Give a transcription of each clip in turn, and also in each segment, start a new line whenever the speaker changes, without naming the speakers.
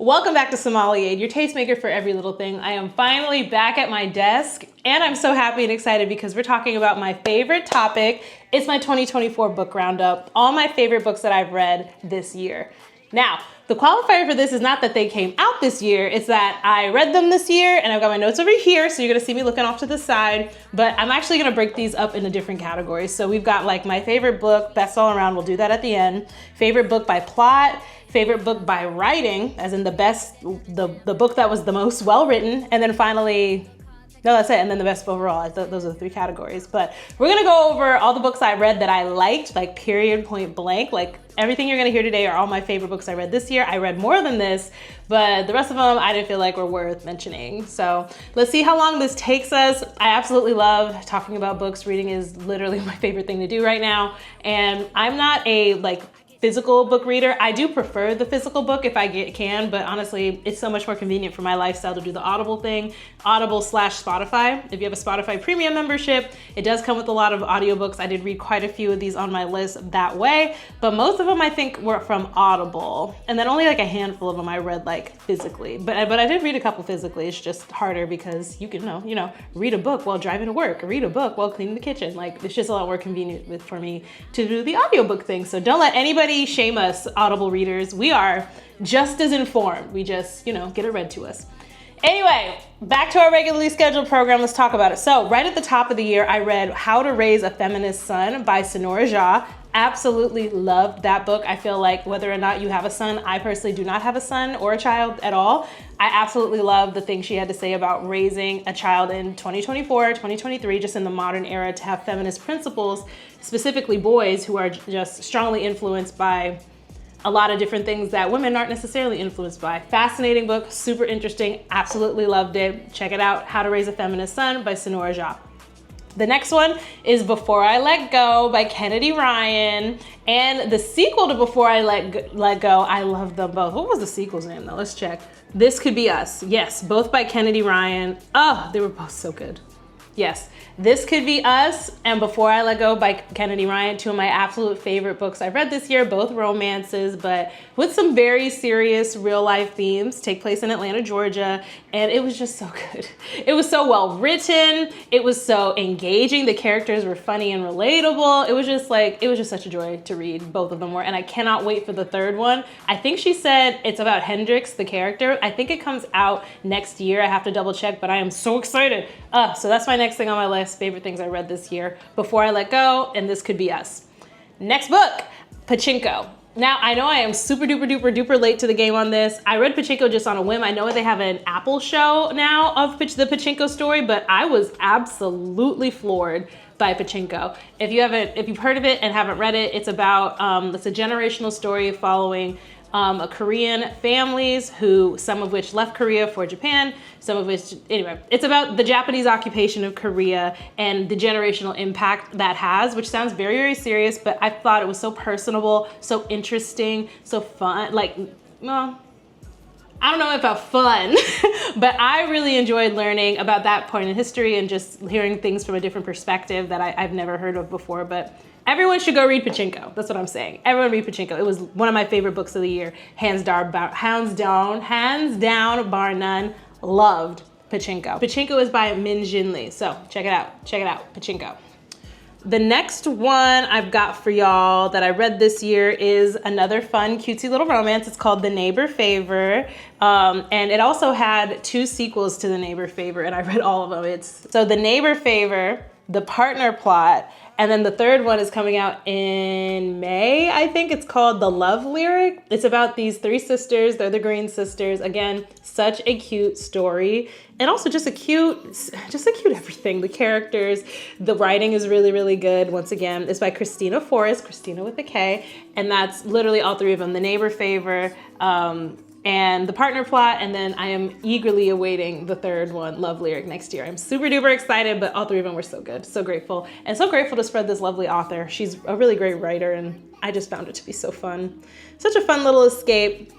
Welcome back to Sommelier, your tastemaker for every little thing. I am finally back at my desk and I'm so happy and excited because we're talking about my favorite topic. It's my 2024 book roundup, all my favorite books that I've read this year. Now, the qualifier for this is not that they came out this year, it's that I read them this year and I've got my notes over here, so you're gonna see me looking off to the side, but I'm actually gonna break these up into different categories. So we've got like my favorite book, best all around, we'll do that at the end, favorite book by plot, favorite book by writing, as in the book that was the most well-written, and then finally, no, that's it, and then the best overall. Those are the three categories. But we're gonna go over all the books I read that I liked, like period, point blank. Like everything you're gonna hear today are all my favorite books I read this year. I read more than this, but the rest of them I didn't feel like were worth mentioning. So let's see how long this takes us. I absolutely love talking about books. Reading is literally my favorite thing to do right now. And I'm not a physical book reader. I do prefer the physical book if I can, but honestly, it's so much more convenient for my lifestyle to do the Audible thing, Audible/Spotify. If you have a Spotify premium membership, it does come with a lot of audiobooks. I did read quite a few of these on my list that way, but most of them I think were from Audible. And then only like a handful of them I read like physically, but I did read a couple physically. It's just harder because you can, read a book while driving to work, or read a book while cleaning the kitchen. Like it's just a lot more convenient for me to do the audiobook thing. So don't let anybody shame us, Audible readers. We are just as informed. We just, get it read to us. Anyway, back to our regularly scheduled program. Let's talk about it. So right at the top of the year, I read How to Raise a Feminist Son by Sonora Jha. Absolutely loved that book. I feel like whether or not you have a son, I personally do not have a son or a child at all. I absolutely love the things she had to say about raising a child in 2024, 2023, just in the modern era, to have feminist principles, specifically boys who are just strongly influenced by a lot of different things that women aren't necessarily influenced by. Fascinating book, super interesting, absolutely loved it. Check it out, How to Raise a Feminist Son by Sonora Jha. The next one is Before I Let Go by Kennedy Ryan, and the sequel to Before I Let Go, I love them both. What was the sequel's name though? Let's check. This Could Be Us. Yes, both by Kennedy Ryan. Oh, they were both so good. Yes, This Could Be Us and Before I Let Go by Kennedy Ryan, two of my absolute favorite books I've read this year, both romances, but with some very serious real life themes, take place in Atlanta, Georgia, and it was just so good. It was so well written, it was so engaging, the characters were funny and relatable, it was just such a joy to read, both of them were, and I cannot wait for the third one. I think she said it's about Hendrix, the character. I think it comes out next year, I have to double check, but I am so excited. So that's my next thing on my list, favorite things I read this year, Before I Let Go and This Could Be Us. Next book, Pachinko. Now, I know I am super duper late to the game on this. I read Pachinko just on a whim. I know they have an Apple show now of the Pachinko story, but I was absolutely floored by Pachinko. If you've heard of it and haven't read it, it's about, it's a generational story following Korean families some of which left Korea for Japan, anyway, it's about the Japanese occupation of Korea and the generational impact that has, which sounds very, very serious, but I thought it was so personable, so interesting, so fun, I don't know about fun, but I really enjoyed learning about that point in history and just hearing things from a different perspective that I've never heard of before, but everyone should go read Pachinko. That's what I'm saying. Everyone read Pachinko. It was one of my favorite books of the year. Hands down, bar none. Loved Pachinko. Pachinko is by Min Jin Lee. So check it out, Pachinko. The next one I've got for y'all that I read this year is another fun, cutesy little romance. It's called The Neighbor Favor. And it also had two sequels to The Neighbor Favor, and I read all of them. So The Neighbor Favor, The Partner Plot, and then the third one is coming out in May, I think. It's called The Love Lyric. It's about these three sisters. They're the Green sisters. Again, such a cute story. And also just a cute everything. The characters, the writing is really, really good. Once again, it's by Christina Forrest, Christina with a K. And that's literally all three of them. The Neighbor Favor, and The Partner Plot, and then I am eagerly awaiting the third one, Love Lyric, next year. I'm super duper excited, but all three of them were so good, so grateful. And so grateful to spread this lovely author. She's a really great writer, and I just found it to be so fun. Such a fun little escape.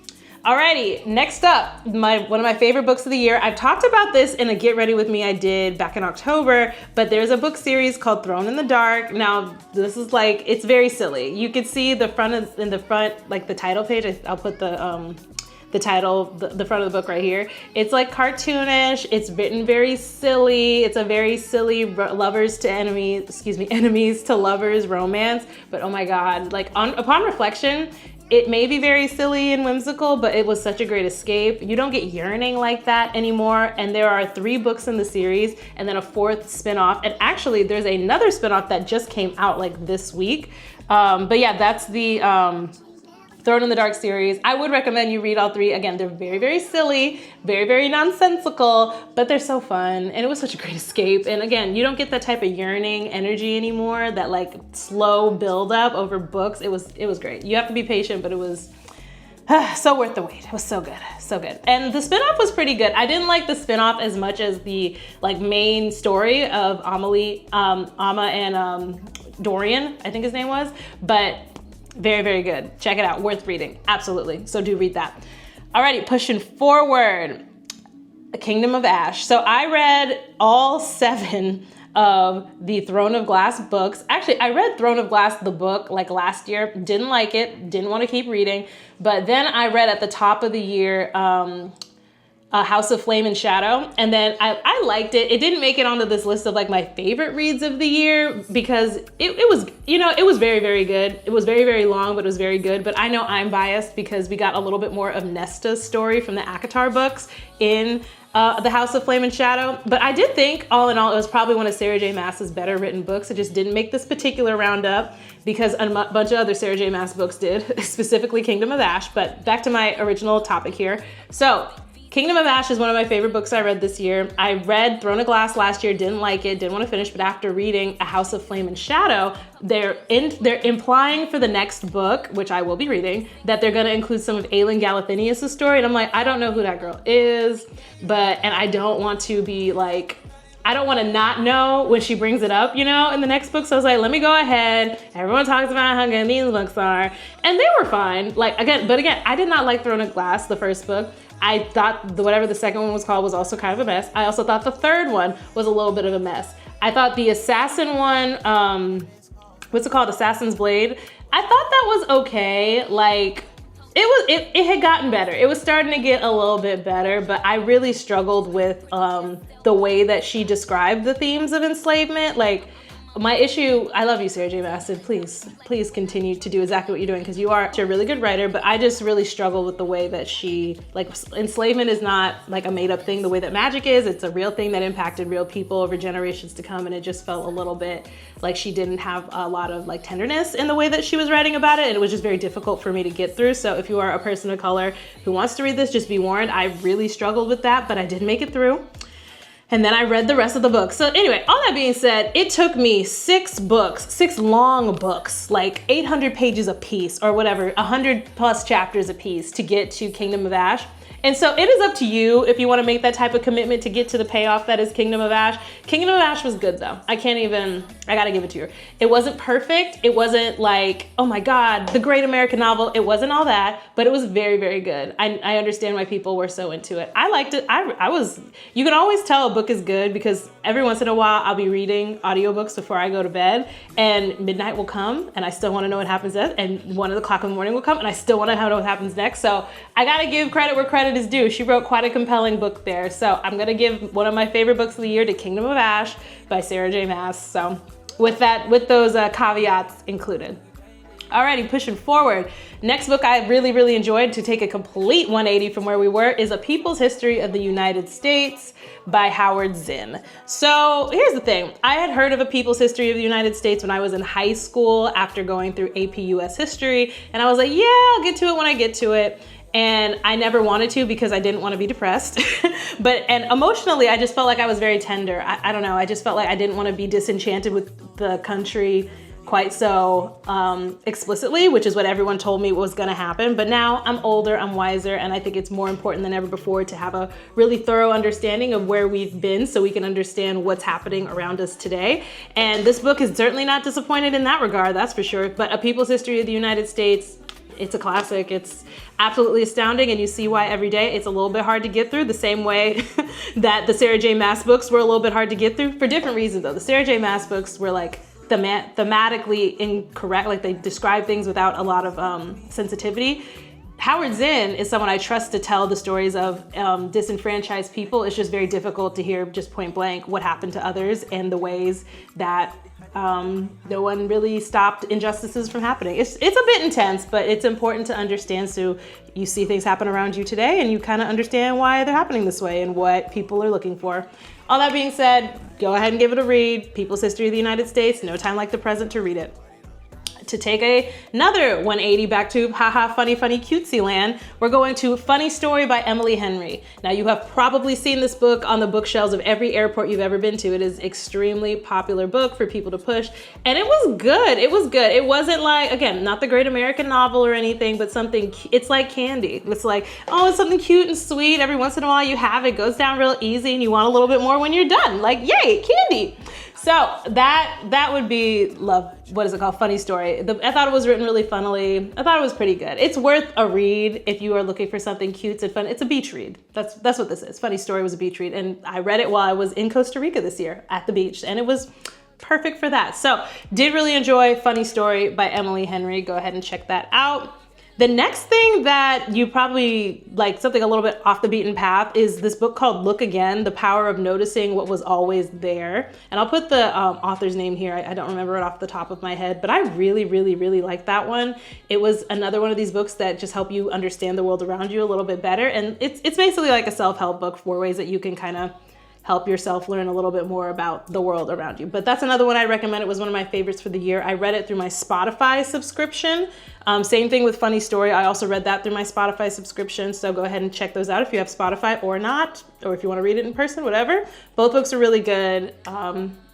Alrighty, next up, one of my favorite books of the year. I've talked about this in a Get Ready With Me I did back in October, but there's a book series called Thrown in the Dark. Now, this is it's very silly. You can see the front, like the title page. I'll put the the title, the front of the book right here. It's like cartoonish. It's written very silly. It's a very silly enemies to lovers romance. But oh my God, like upon reflection, it may be very silly and whimsical, but it was such a great escape. You don't get yearning like that anymore. And there are 3 books in the series and then a 4th spinoff. And actually there's another spinoff that just came out like this week. But yeah, that's the Thrown in the Dark series. I would recommend you read all 3. Again, they're very, very silly, very, very nonsensical, but they're so fun. And it was such a great escape. And again, you don't get that type of yearning energy anymore, that like slow build up over books. It was great. You have to be patient, but it was so worth the wait. It was so good, so good. And the spinoff was pretty good. I didn't like the spinoff as much as the like main story of Amma and Dorian, I think his name was, but very, very good. Check it out, worth reading, absolutely. So do read that. Alrighty, pushing forward, The Kingdom of Ash. So I read all 7 of the Throne of Glass books. Actually, I read Throne of Glass, the book, like last year. Didn't like it, didn't want to keep reading. But then I read at the top of the year, House of Flame and Shadow. And then I liked it. It didn't make it onto this list of like my favorite reads of the year because it was, you know, it was very, very good. It was very, very long, but it was very good. But I know I'm biased because we got a little bit more of Nesta's story from the ACOTAR books in the House of Flame and Shadow. But I did think, all in all, it was probably one of Sarah J. Maas's better written books. It just didn't make this particular roundup because a bunch of other Sarah J. Maas books did, specifically Kingdom of Ash. But back to my original topic here. So Kingdom of Ash is one of my favorite books I read this year. I read Throne of Glass last year, didn't like it, didn't want to finish, but after reading A House of Flame and Shadow, they're implying for the next book, which I will be reading, that they're going to include some of Aelin Galathinius' story. And I'm like, I don't know who that girl is, and I don't want to be like, I don't want to not know when she brings it up, you know, in the next book. So I was like, let me go ahead. Everyone talks about how good these books are. And they were fine. But again, I did not like Throne of Glass, the first book. I thought whatever the second one was called was also kind of a mess. I also thought the third one was a little bit of a mess. I thought the Assassin one, what's it called? Assassin's Blade. I thought that was okay. Like, it had gotten better. It was starting to get a little bit better, but I really struggled with the way that she described the themes of enslavement. Like, my issue, I love you, Sarah J. Maas, and please continue to do exactly what you're doing because you're a really good writer, but I just really struggle with the way that she, like, enslavement is not like a made up thing the way that magic is. It's a real thing that impacted real people over generations to come, and it just felt a little bit like she didn't have a lot of like tenderness in the way that she was writing about it, and it was just very difficult for me to get through. So if you are a person of color who wants to read this, just be warned, I really struggled with that, but I did make it through. And then I read the rest of the book. So anyway, all that being said, it took me 6 long books, like 800 pages a piece or whatever, 100 plus chapters a piece to get to Kingdom of Ash. And so it is up to you if you want to make that type of commitment to get to the payoff that is Kingdom of Ash. Kingdom of Ash was good though. I gotta give it to her. It wasn't perfect. It wasn't like, oh my God, the great American novel. It wasn't all that, but it was very, very good. I understand why people were so into it. I liked it. You can always tell a book is good because every once in a while I'll be reading audiobooks before I go to bed and midnight will come and I still want to know what happens next, and 1 o'clock in the morning will come and I still want to know what happens next. So I gotta give credit where credit is due. She wrote quite a compelling book there. So I'm gonna give one of my favorite books of the year to Kingdom of Ash by Sarah J. Maas. So with those caveats included. Alrighty, pushing forward. Next book I really, really enjoyed, to take a complete 180 from where we were, is A People's History of the United States by Howard Zinn. So here's the thing. I had heard of A People's History of the United States when I was in high school after going through AP US History. And I was like, yeah, I'll get to it when I get to it. And I never wanted to because I didn't want to be depressed. And emotionally, I just felt like I was very tender. I don't know. I just felt like I didn't want to be disenchanted with the country quite so explicitly, which is what everyone told me was going to happen. But now I'm older, I'm wiser, and I think it's more important than ever before to have a really thorough understanding of where we've been so we can understand what's happening around us today. And this book is certainly not disappointed in that regard, that's for sure. But A People's History of the United States, it's a classic. It's absolutely astounding, and you see why every day. It's a little bit hard to get through, the same way that the Sarah J. Maas books were a little bit hard to get through, for different reasons though. The Sarah J. Maas books were like thematically incorrect, like they describe things without a lot of sensitivity. Howard Zinn is someone I trust to tell the stories of disenfranchised people. It's just very difficult to hear just point blank what happened to others and the ways that no one really stopped injustices from happening. It's a bit intense, but it's important to understand so you see things happen around you today and you kind of understand why they're happening this way and what people are looking for. All that being said, go ahead and give it a read. People's History of the United States, no time like the present to read it. To take another 180 back to haha funny cutesy land, we're going to Funny Story by Emily Henry. Now you have probably seen this book on the bookshelves of every airport you've ever been to. It is extremely popular book for people to push, and it was good. It was good. It wasn't like, again, not the great American novel or anything, but something, it's like candy. It's like, oh, it's something cute and sweet. Every once in a while you have it, goes down real easy and you want a little bit more when you're done. Like, yay, candy. So that would be love. What is it called? Funny Story. I thought it was written really funnily. I thought it was pretty good. It's worth a read if you are looking for something cute and fun. It's a beach read. That's what this is. Funny Story was a beach read, and I read it while I was in Costa Rica this year at the beach, and it was perfect for that. So did really enjoy Funny Story by Emily Henry. Go ahead and check that out. The next thing that you probably like, something a little bit off the beaten path, is this book called Look Again, The Power of Noticing What Was Always There. And I'll put the author's name here. I don't remember it off the top of my head, but I really like that one. It was another one of these books that just help you understand the world around you a little bit better. And it's basically like a self-help book, 4 ways that you can kind of help yourself learn a little bit more about the world around you. But that's another one I recommend. It was one of my favorites for the year. I read it through my Spotify subscription. Same thing with Funny Story. I also read that through my Spotify subscription. So go ahead and check those out if you have Spotify or not, or if you want to read it in person, whatever. Both books are really good.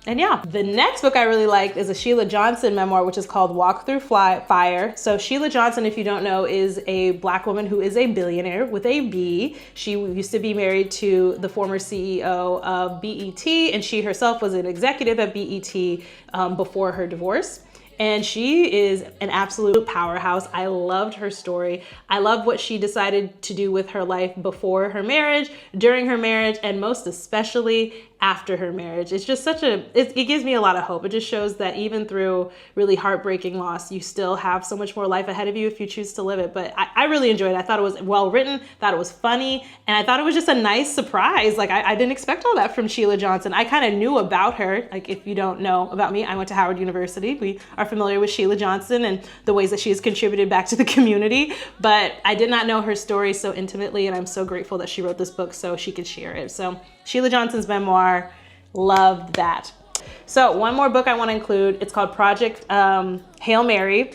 And yeah, the next book I really liked is a Sheila Johnson memoir, which is called Walk Through Fire. So Sheila Johnson, if you don't know, is a Black woman who is a billionaire with a B. She used to be married to the former CEO of BET, and she herself was an executive at BET before her divorce. And she is an absolute powerhouse. I loved her story. I love what she decided to do with her life before her marriage, during her marriage, and most especially after her marriage. It's just it gives me a lot of hope. It just shows that even through really heartbreaking loss, you still have so much more life ahead of you if you choose to live it. But I really enjoyed it. I thought it was well written, thought it was funny, and I thought it was just a nice surprise. Like I didn't expect all that from Sheila Johnson. I kind of knew about her. Like if you don't know about me, I went to Howard University. We are familiar with Sheila Johnson and the ways that she has contributed back to the community, but I did not know her story so intimately, and I'm so grateful that she wrote this book so she could share it. So Sheila Johnson's memoir, loved that. So one more book I want to include, it's called Project Hail Mary.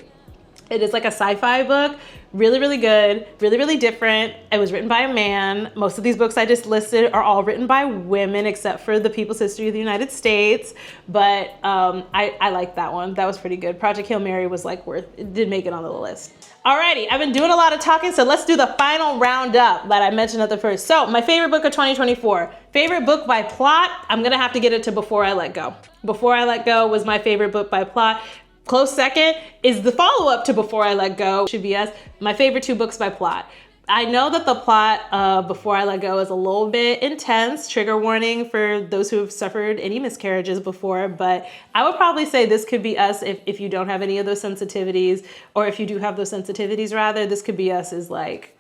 It is like a sci-fi book, really good, really different. It was written by a man. Most of these books I just listed are all written by women, except for the People's History of the United States. But I liked that one. That was pretty good. Project Hail Mary was like it did make it on the list. Alrighty, I've been doing a lot of talking, so let's do the final roundup that I mentioned at the first. So my favorite book of 2024, favorite book by plot, I'm gonna have to get it to Before I Let Go. Before I Let Go was my favorite book by plot. Close second is the follow-up to Before I Let Go, should be my favorite 2 books by plot. I know that the plot of Before I Let Go is a little bit intense, trigger warning for those who have suffered any miscarriages before, but I would probably say this could be us if you don't have any of those sensitivities, or if you do have those sensitivities rather, this could be us as like,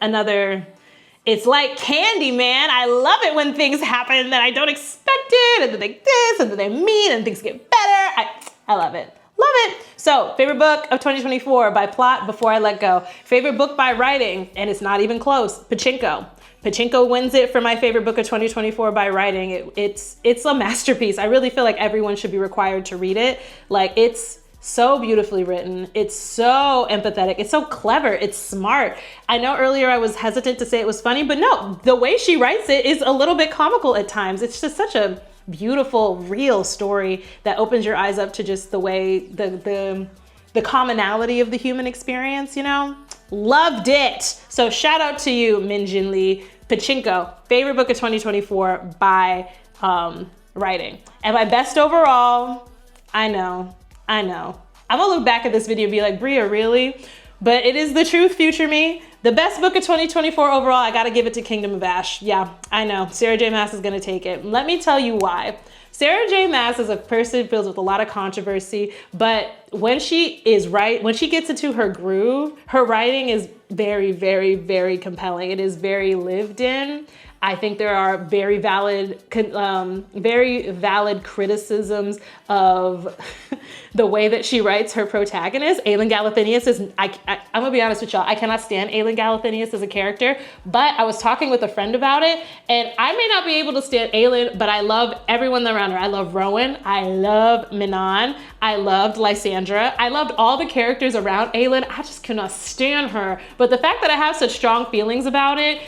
another, it's like candy, man. I love it when things happen that I don't expect it, and then they this, and then they meet, and things get better. I love it. Love it. So favorite book of 2024 by plot, Before I Let Go. Favorite book by writing, and it's not even close, Pachinko. Pachinko wins it for my favorite book of 2024 by writing. It's a masterpiece. I really feel like everyone should be required to read it. Like it's so beautifully written. It's so empathetic. It's so clever. It's smart. I know earlier I was hesitant to say it was funny, but no, the way she writes it is a little bit comical at times. It's just such a beautiful, real story that opens your eyes up to just the way the commonality of the human experience, you know? Loved it. So shout out to you, Min Jin Lee. Pachinko, favorite book of 2024 by writing. And my best overall, I know. I'm gonna look back at this video and be like, Bria, really? But it is the truth, future me. The best book of 2024 overall, I gotta give it to Kingdom of Ash. Yeah, I know, Sarah J. Maas is gonna take it. Let me tell you why. Sarah J. Maas is a person filled with a lot of controversy, but when she gets into her groove, her writing is very, very, very compelling. It is very lived in. I think there are very valid criticisms of the way that she writes her protagonist. Aelin Galathinius is, I'm gonna be honest with y'all, I cannot stand Aelin Galathinius as a character, but I was talking with a friend about it, and I may not be able to stand Aelin, but I love everyone around her. I love Rowan, I love Minan, I loved Lysandra, I loved all the characters around Aelin. I just cannot stand her. But the fact that I have such strong feelings about it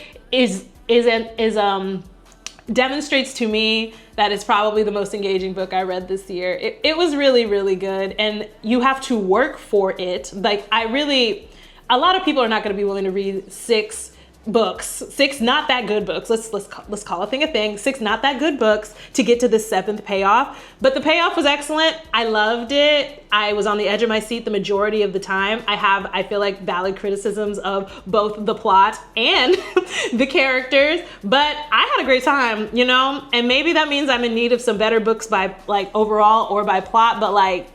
demonstrates to me that it's probably the most engaging book I read this year. It was really, really good, and you have to work for it. Like, a lot of people are not gonna be willing to read six not that good books. Let's call a thing a thing. 6 not that good books to get to the 7th payoff. But the payoff was excellent. I loved it. I was on the edge of my seat the majority of the time. I feel like valid criticisms of both the plot and the characters, but I had a great time, you know? And maybe that means I'm in need of some better books by like overall or by plot, but like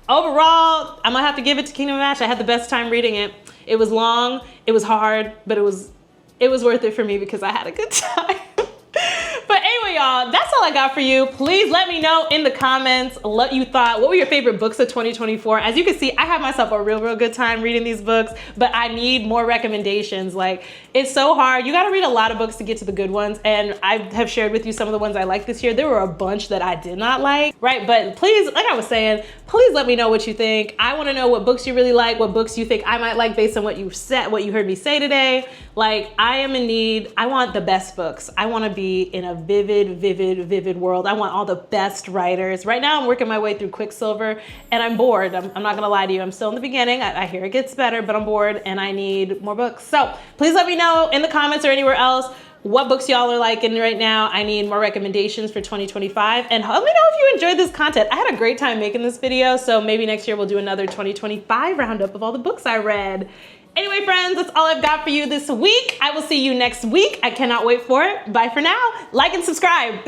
overall, I'm gonna have to give it to Kingdom of Ash. I had the best time reading it. It was long, it was hard, but it was worth it for me because I had a good time. But anyway, y'all, that's all I got for you. Please let me know in the comments what you thought. What were your favorite books of 2024? As you can see, I had myself a real good time reading these books, but I need more recommendations. Like, it's so hard. You gotta read a lot of books to get to the good ones. And I have shared with you some of the ones I liked this year. There were a bunch that I did not like, right? But please, like I was saying, please let me know what you think. I wanna know what books you really like, what books you think I might like based on what you heard me say today. Like, I am in need, I want the best books. I wanna be in a vivid world. I want all the best writers. Right now, I'm working my way through Quicksilver, and I'm bored. I'm not gonna lie to you. I'm still in the beginning. I hear it gets better, but I'm bored, and I need more books. So please let me know in the comments or anywhere else what books y'all are liking right now. I need more recommendations for 2025, and let me know if you enjoyed this content. I had a great time making this video, so maybe next year we'll do another 2025 roundup of all the books I read. Anyway, friends, that's all I've got for you this week. I will see you next week. I cannot wait for it. Bye for now. Like and subscribe.